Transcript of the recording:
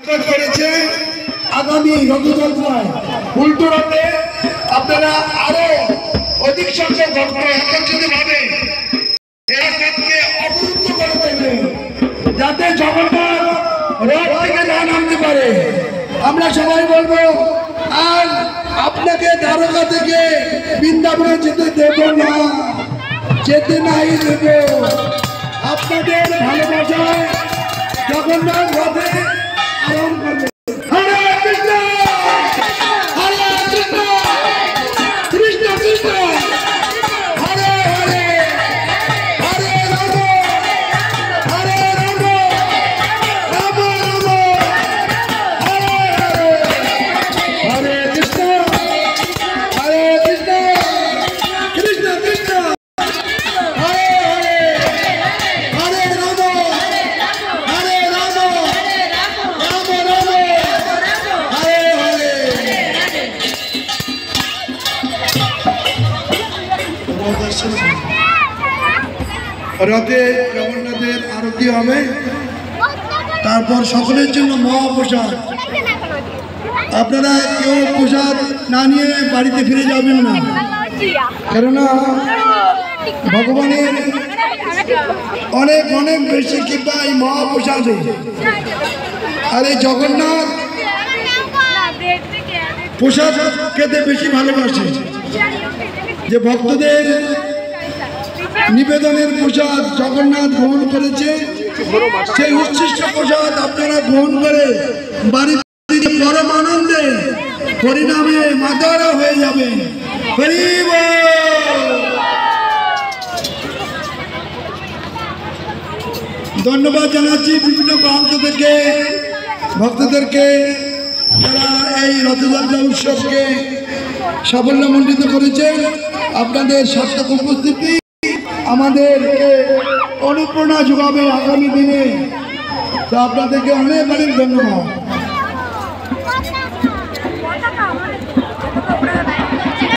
করেছে আগামী রথযাত্রায় উল্টো রথে আপনারা আরো অধিক সংখ্যক ভক্ত একত্রিত ভাবে এই রথকে অবরুদ্ধ করে দেবেন যাতে জগন্নাথ রথ থেকে না নামতে পারে। আমরা সবাই বলবো আর আপনাকে দ্বারকা থেকে বৃন্দাবনে যেতে দেব না, যেতে নাই দেব। আপনাদের ভালোবাসায় জগন্নাথ রথে আরোহণ করবে। হরে কৃষ্ণ হরে কৃষ্ণ কৃষ্ণ কৃষ্ণ হরে হরে হরে রাম হরে রাম রাম রাম হরে হরে হরে কৃষ্ণ কৃষ্ণ কৃষ্ণ হরে হরে হরে রাম হরে রাম রাম রাম হরে হরে। রথে জগন্নাথের আরতি হবে, তারপর সকলের জন্য মহাপ্রসাদ। আপনারা কেউ প্রসাদ না নিয়ে বাড়িতে ফিরে যাবেন না, কেননা ভগবানের অনেক অনেক বেশি কৃপা এই মহাপ্রসাদে। আর এই জগন্নাথ প্রসাদ খেতে বেশি ভালোবাসে, যে ভক্তদের নিবেদনের প্রসাদ জগন্নাথ গ্রহণ করেছে, সেই উচ্ছিষ্ট প্রসাদ আপনারা গ্রহণ করে বাড়িতে পরম আনন্দে পরিণামে মাতারা হয়ে যাবে। হরি বল। ধন্যবাদ জানাচ্ছি বিভিন্ন প্রান্ত থেকে ভক্তদেরকে, যারা এই রথযাত্রা উৎসবকে সাফল্যমণ্ডিত করেছে। আপনাদের সার্থক উপস্থিতি আমাদেরকে অনুপ্রেরণা যোগাবে আগামী দিনে। তো আপনাদেরকে অনেক অনেক ধন্যবাদ।